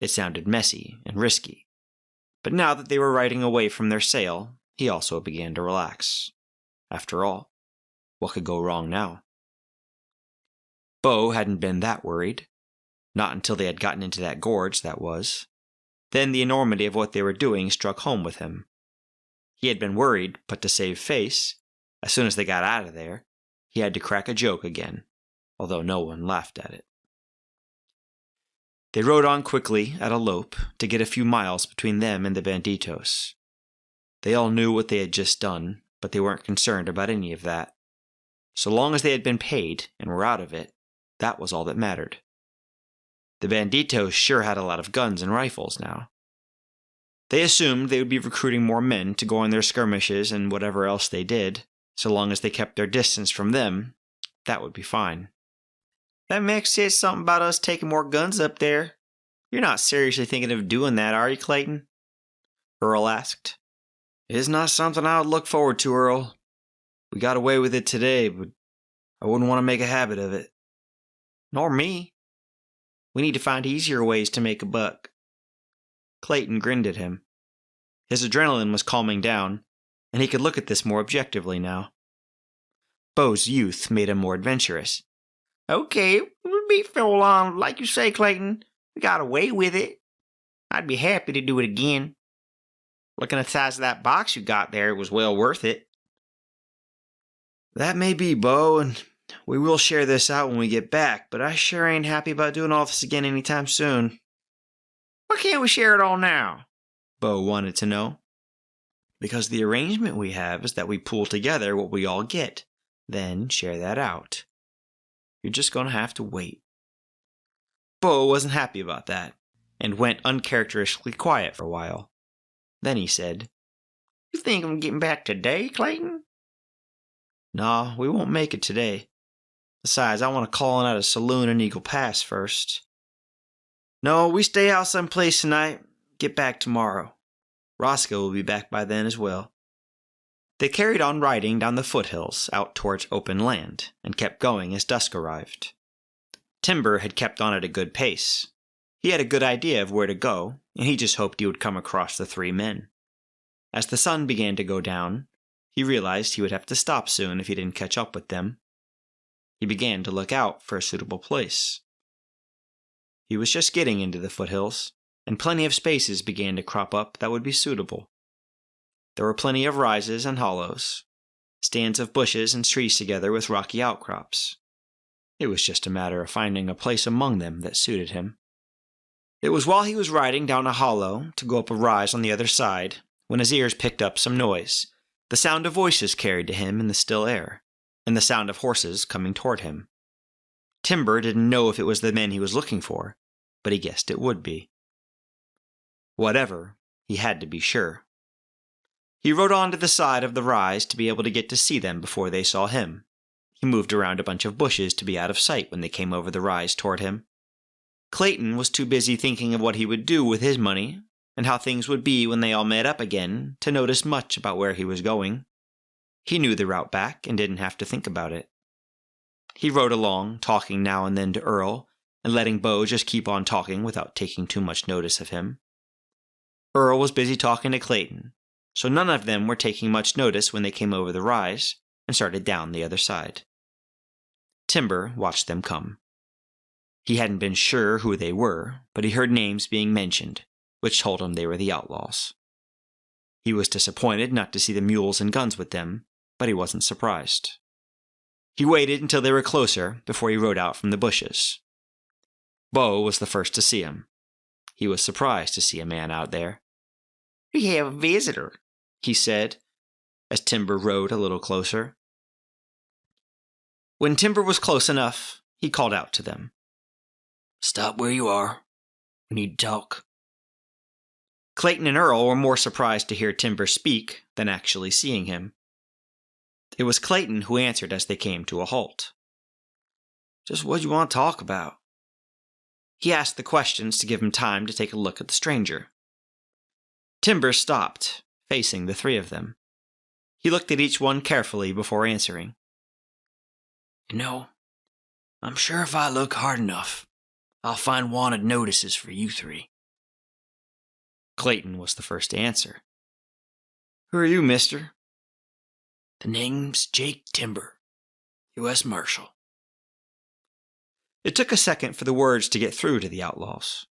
It sounded messy and risky. But now that they were riding away from their sale, he also began to relax. After all, what could go wrong now? Bo hadn't been that worried. Not until they had gotten into that gorge, that was. Then the enormity of what they were doing struck home with him. He had been worried, but to save face, as soon as they got out of there, he had to crack a joke again, although no one laughed at it. They rode on quickly at a lope to get a few miles between them and the Banditos. They all knew what they had just done, but they weren't concerned about any of that. So long as they had been paid and were out of it, that was all that mattered. The Banditos sure had a lot of guns and rifles now. They assumed they would be recruiting more men to go on their skirmishes and whatever else they did. So long as they kept their distance from them, that would be fine. That Mick said something about us taking more guns up there. You're not seriously thinking of doing that, are you, Clayton? Earl asked. It's not something I would look forward to, Earl. We got away with it today, but I wouldn't want to make a habit of it. Nor me. We need to find easier ways to make a buck. Clayton grinned at him. His adrenaline was calming down, and he could look at this more objectively now. Bo's youth made him more adventurous. Okay, we'll be full on, like you say, Clayton. We got away with it. I'd be happy to do it again. Looking at the size of that box you got there, it was well worth it. That may be, Bo, and we will share this out when we get back, but I sure ain't happy about doing all this again anytime soon. Why can't we share it all now? Bo wanted to know. Because the arrangement we have is that we pool together what we all get, then share that out. You're just going to have to wait. Bo wasn't happy about that, and went uncharacteristically quiet for a while. Then he said, You think I'm getting back today, Clayton? Nah, we won't make it today. Besides, I want to call in at a saloon in Eagle Pass first. No, we stay out someplace tonight, get back tomorrow. Roscoe will be back by then as well. They carried on riding down the foothills out towards open land, and kept going as dusk arrived. Timber had kept on at a good pace. He had a good idea of where to go, and he just hoped he would come across the three men. As the sun began to go down, he realized he would have to stop soon if he didn't catch up with them. He began to look out for a suitable place. He was just getting into the foothills, and plenty of spaces began to crop up that would be suitable. There were plenty of rises and hollows, stands of bushes and trees together with rocky outcrops. It was just a matter of finding a place among them that suited him. It was while he was riding down a hollow to go up a rise on the other side when his ears picked up some noise, the sound of voices carried to him in the still air, and the sound of horses coming toward him. Timber didn't know if it was the men he was looking for, but he guessed it would be. Whatever, he had to be sure. He rode on to the side of the rise to be able to get to see them before they saw him. He moved around a bunch of bushes to be out of sight when they came over the rise toward him. Clayton was too busy thinking of what he would do with his money and how things would be when they all met up again to notice much about where he was going. He knew the route back and didn't have to think about it. He rode along, talking now and then to Earl, and letting Bo just keep on talking without taking too much notice of him. Earl was busy talking to Clayton, so none of them were taking much notice when they came over the rise and started down the other side. Timber watched them come. He hadn't been sure who they were, but he heard names being mentioned, which told him they were the Outlaws. He was disappointed not to see the mules and guns with them, but he wasn't surprised. He waited until they were closer before he rode out from the bushes. Bo was the first to see him. He was surprised to see a man out there. "We have a visitor," he said, as Timber rode a little closer. When Timber was close enough, he called out to them. "Stop where you are. We need to talk." Clayton and Earl were more surprised to hear Timber speak than actually seeing him. It was Clayton who answered as they came to a halt. "Just what you want to talk about?" He asked the questions to give him time to take a look at the stranger. Timber stopped, facing the three of them. He looked at each one carefully before answering. "You know, I'm sure if I look hard enough, I'll find wanted notices for you three." Clayton was the first to answer. "Who are you, mister?" "The name's Jake Timber, U.S. Marshal." It took a second for the words to get through to the Outlaws.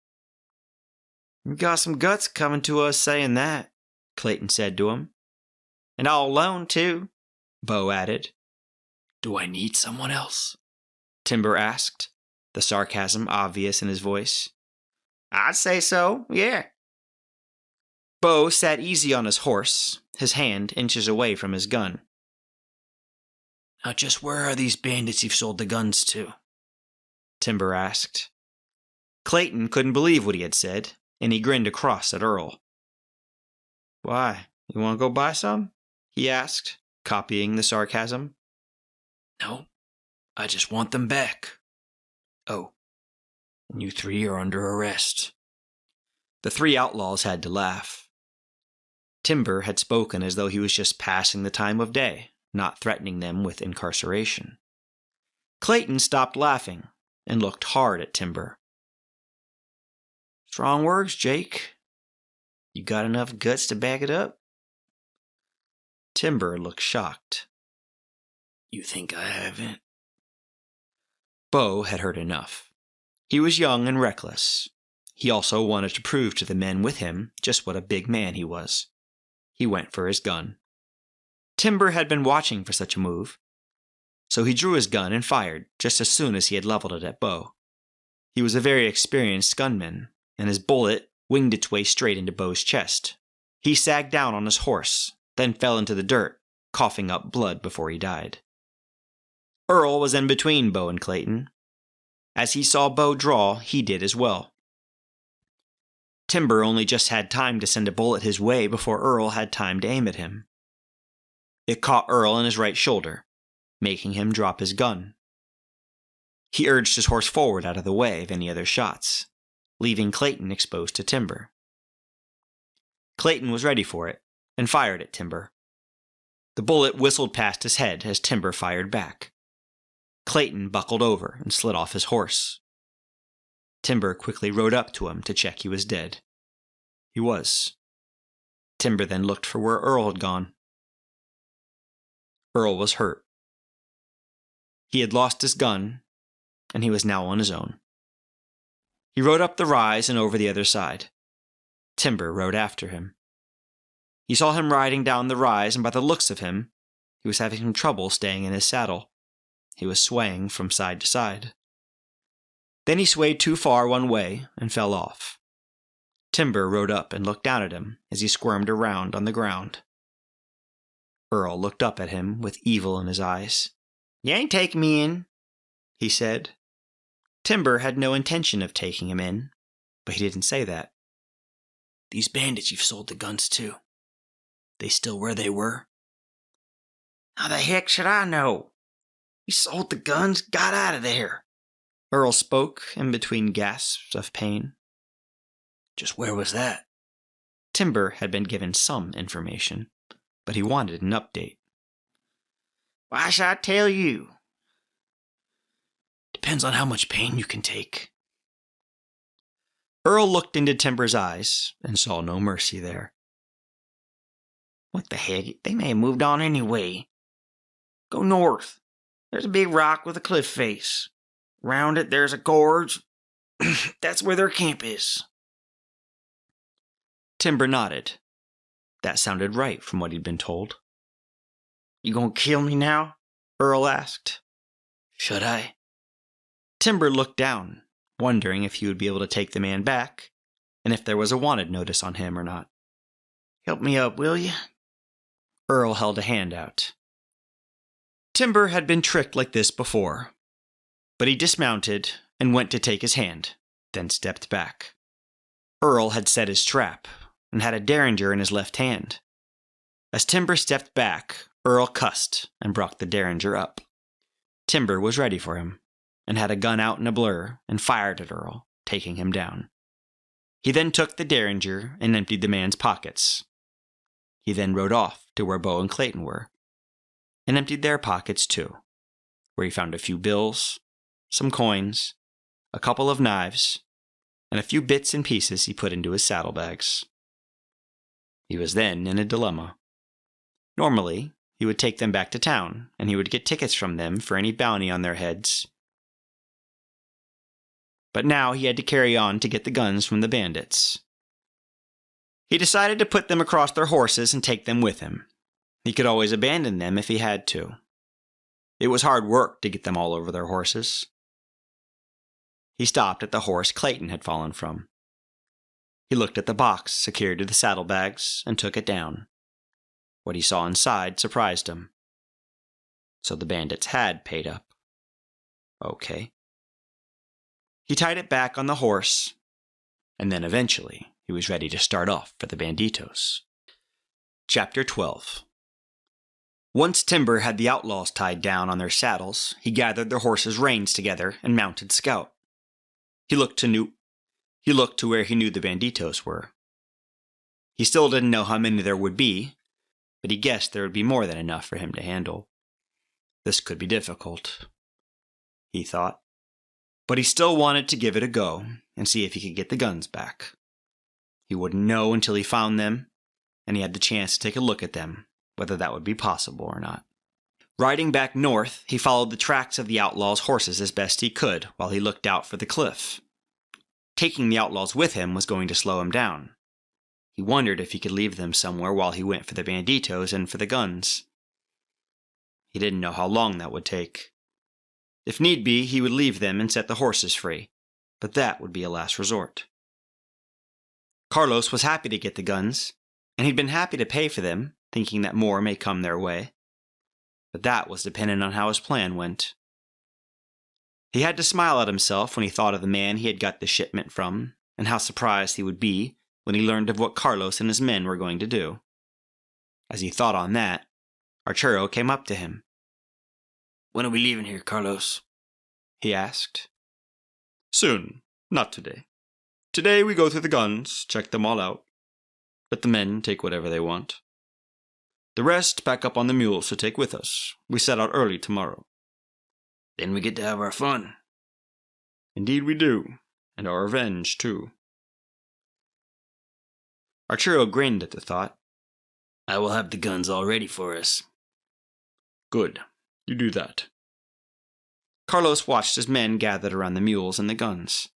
"You got some guts coming to us saying that," Clayton said to him. "And all alone, too," Bo added. "Do I need someone else?" Timber asked, the sarcasm obvious in his voice. I'd say so, yeah. Bo sat easy on his horse, his hand inches away from his gun. Now just where are these bandits you've sold the guns to? Timber asked. Clayton couldn't believe what he had said, and he grinned across at Earl. Why, you want to go buy some? He asked, copying the sarcasm. No, I just want them back. Oh, and you three are under arrest. The three outlaws had to laugh. Timber had spoken as though he was just passing the time of day, not threatening them with incarceration. Clayton stopped laughing and looked hard at Timber. Strong words, Jake. You got enough guts to back it up? Timber looked shocked. You think I haven't? Bo had heard enough. He was young and reckless. He also wanted to prove to the men with him just what a big man he was. He went for his gun. Timber had been watching for such a move, so he drew his gun and fired just as soon as he had leveled it at Bo. He was a very experienced gunman, and his bullet winged its way straight into Bo's chest. He sagged down on his horse, then fell into the dirt, coughing up blood before he died. Earl was in between Bo and Clayton. As he saw Bo draw, he did as well. Timber only just had time to send a bullet his way before Earl had time to aim at him. It caught Earl in his right shoulder, making him drop his gun. He urged his horse forward out of the way of any other shots, leaving Clayton exposed to Timber. Clayton was ready for it and fired at Timber. The bullet whistled past his head as Timber fired back. Clayton buckled over and slid off his horse. Timber quickly rode up to him to check he was dead. He was. Timber then looked for where Earl had gone. Earl was hurt. He had lost his gun, and he was now on his own. He rode up the rise and over the other side. Timber rode after him. He saw him riding down the rise, and by the looks of him, he was having some trouble staying in his saddle. He was swaying from side to side. Then he swayed too far one way and fell off. Timber rode up and looked down at him as he squirmed around on the ground. Earl looked up at him with evil in his eyes. "You ain't taking me in," he said. Timber had no intention of taking him in, but he didn't say that. These bandits you've sold the guns to, they still where they were? How the heck should I know? You sold the guns, got out of there. Earl spoke in between gasps of pain. Just where was that? Timber had been given some information, but he wanted an update. Why should I tell you? Depends on how much pain you can take. Earl looked into Timber's eyes and saw no mercy there. What the heck? They may have moved on anyway. Go north. There's a big rock with a cliff face. Round it, there's a gorge. That's where their camp is. Timber nodded. That sounded right from what he'd been told. You gonna kill me now? Earl asked. Should I? Timber looked down, wondering if he would be able to take the man back, and if there was a wanted notice on him or not. Help me up, will you? Earl held a hand out. Timber had been tricked like this before, but he dismounted and went to take his hand, then stepped back. Earl had set his trap and had a Derringer in his left hand. As Timber stepped back, Earl cussed and brought the Derringer up. Timber was ready for him and had a gun out in a blur and fired at Earl, taking him down. He then took the Derringer and emptied the man's pockets. He then rode off to where Bo and Clayton were, and emptied their pockets too, where he found a few bills, some coins, a couple of knives, and a few bits and pieces he put into his saddlebags. He was then in a dilemma. Normally, he would take them back to town, and he would get tickets from them for any bounty on their heads. But now he had to carry on to get the guns from the bandits. He decided to put them across their horses and take them with him. He could always abandon them if he had to. It was hard work to get them all over their horses. He stopped at the horse Clayton had fallen from. He looked at the box secured to the saddlebags and took it down. What he saw inside surprised him. So the bandits had paid up. Okay. He tied it back on the horse, and then eventually he was ready to start off for the Banditos. Chapter 12. Once Timber had the outlaws tied down on their saddles, he gathered their horses' reins together and mounted Scout. He looked to where he knew the Banditos were. He still didn't know how many there would be, but he guessed there would be more than enough for him to handle. This could be difficult, he thought, but he still wanted to give it a go and see if he could get the guns back. He wouldn't know until he found them, and he had the chance to take a look at them, whether that would be possible or not. Riding back north, he followed the tracks of the outlaws' horses as best he could while he looked out for the cliff. Taking the outlaws with him was going to slow him down. He wondered if he could leave them somewhere while he went for the Banditos and for the guns. He didn't know how long that would take. If need be, he would leave them and set the horses free, but that would be a last resort. Carlos was happy to get the guns, and he'd been happy to pay for them, thinking that more may come their way. But that was dependent on how his plan went. He had to smile at himself when he thought of the man he had got the shipment from, and how surprised he would be when he learned of what Carlos and his men were going to do. As he thought on that, Arturo came up to him. "When are we leaving here, Carlos?" he asked. "Soon, not today. Today we go through the guns, check them all out. Let the men take whatever they want. The rest pack up on the mules to take with us. We set out early tomorrow." "Then we get to have our fun." "Indeed we do, and our revenge, too." Arturo grinned at the thought. "I will have the guns all ready for us." "Good, you do that." Carlos watched his men gathered around the mules and the guns.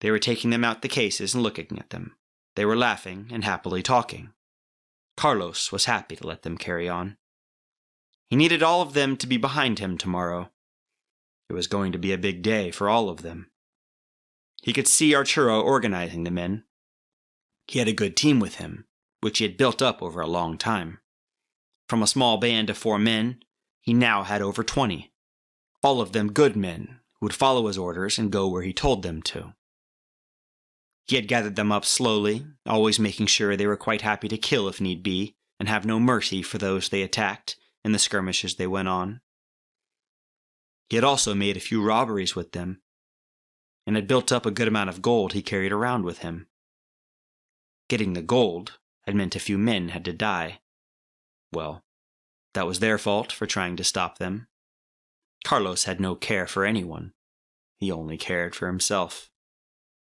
They were taking them out the cases and looking at them. They were laughing and happily talking. Carlos was happy to let them carry on. He needed all of them to be behind him tomorrow. It was going to be a big day for all of them. He could see Arturo organizing the men. He had a good team with him, which he had built up over a long time. From a small band of 4 men, he now had over 20. All of them good men who would follow his orders and go where he told them to. He had gathered them up slowly, always making sure they were quite happy to kill if need be, and have no mercy for those they attacked in the skirmishes they went on. He had also made a few robberies with them, and had built up a good amount of gold he carried around with him. Getting the gold had meant a few men had to die. Well, that was their fault for trying to stop them. Carlos had no care for anyone. He only cared for himself.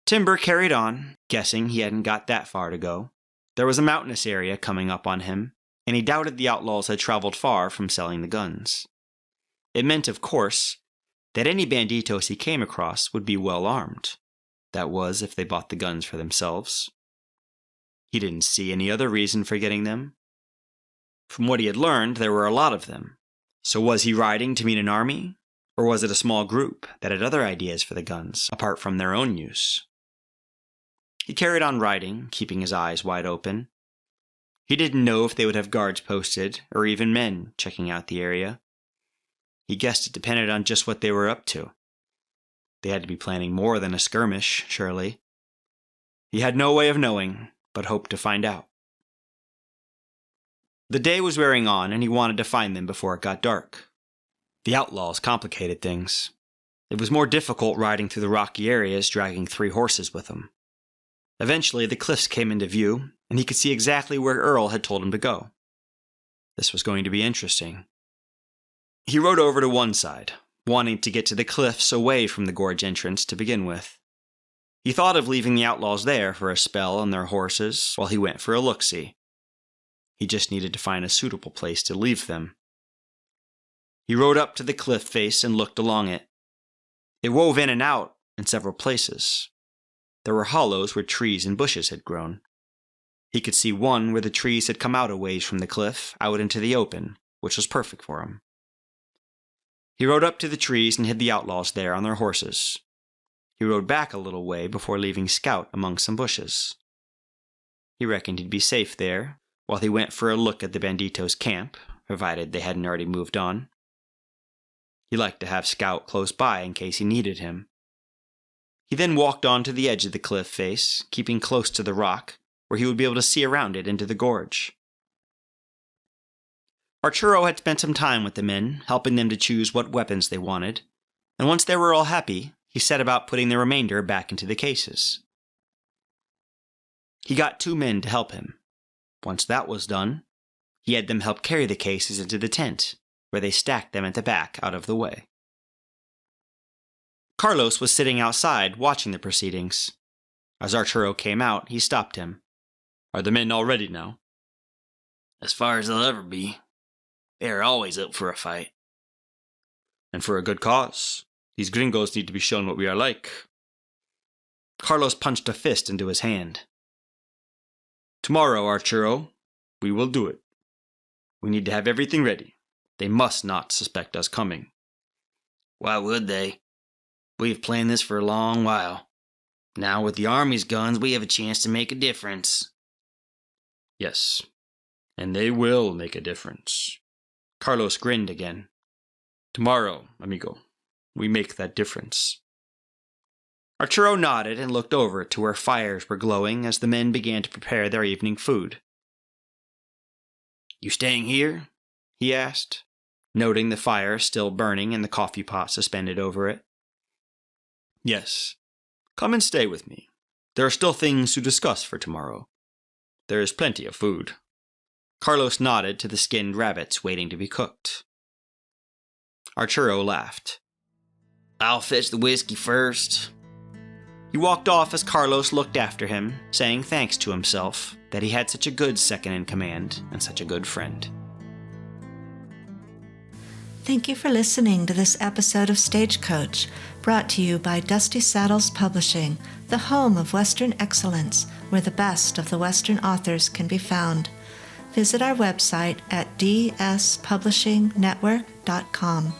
Timber carried on, guessing he hadn't got that far to go. There was a mountainous area coming up on him, and he doubted the outlaws had traveled far from selling the guns. It meant, of course, that any Banditos he came across would be well armed. That was, if they bought the guns for themselves. He didn't see any other reason for getting them. From what he had learned, there were a lot of them. So was he riding to meet an army, or was it a small group that had other ideas for the guns, apart from their own use? He carried on riding, keeping his eyes wide open. He didn't know if they would have guards posted, or even men checking out the area. He guessed it depended on just what they were up to. They had to be planning more than a skirmish, surely. He had no way of knowing, but hoped to find out. The day was wearing on, and he wanted to find them before it got dark. The outlaws complicated things. It was more difficult riding through the rocky areas, dragging 3 horses with him. Eventually, the cliffs came into view, and he could see exactly where Earl had told him to go. This was going to be interesting. He rode over to one side, wanting to get to the cliffs away from the gorge entrance to begin with. He thought of leaving the outlaws there for a spell on their horses while he went for a look-see. He just needed to find a suitable place to leave them. He rode up to the cliff face and looked along it. It wove in and out in several places. There were hollows where trees and bushes had grown. He could see one where the trees had come out a ways from the cliff, out into the open, which was perfect for him. He rode up to the trees and hid the outlaws there on their horses. He rode back a little way before leaving Scout among some bushes. He reckoned he'd be safe there, while he went for a look at the Banditos' camp, provided they hadn't already moved on. He liked to have Scout close by in case he needed him. He then walked on to the edge of the cliff face, keeping close to the rock, where he would be able to see around it into the gorge. Arturo had spent some time with the men, helping them to choose what weapons they wanted, and once they were all happy, he set about putting the remainder back into the cases. He got 2 men to help him. Once that was done, he had them help carry the cases into the tent, where they stacked them at the back out of the way. Carlos was sitting outside watching the proceedings. As Arturo came out, he stopped him. "Are the men all ready now?" "As far as they'll ever be. They are always up for a fight." "And for a good cause. These gringos need to be shown what we are like." Carlos punched a fist into his hand. "Tomorrow, Arturo, we will do it. We need to have everything ready. They must not suspect us coming." "Why would they? We've planned this for a long while. Now with the Army's guns, we have a chance to make a difference." "Yes, and they will make a difference." Carlos grinned again. "Tomorrow, amigo, we make that difference." Arturo nodded and looked over to where fires were glowing as the men began to prepare their evening food. "You staying here?" he asked, noting the fire still burning and the coffee pot suspended over it. "Yes. Come and stay with me. There are still things to discuss for tomorrow. There is plenty of food." Carlos nodded to the skinned rabbits waiting to be cooked. Arturo laughed. "I'll fetch the whiskey first." He walked off as Carlos looked after him, saying thanks to himself that he had such a good second-in-command and such a good friend. Thank you for listening to this episode of Stagecoach, brought to you by Dusty Saddles Publishing, the home of Western excellence, where the best of the Western authors can be found. Visit our website at dspublishingnetwork.com.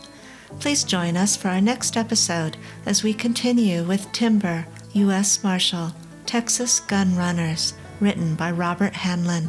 Please join us for our next episode as we continue with Timber, U.S. Marshal, Texas Gun Runners, written by Robert Hanlon.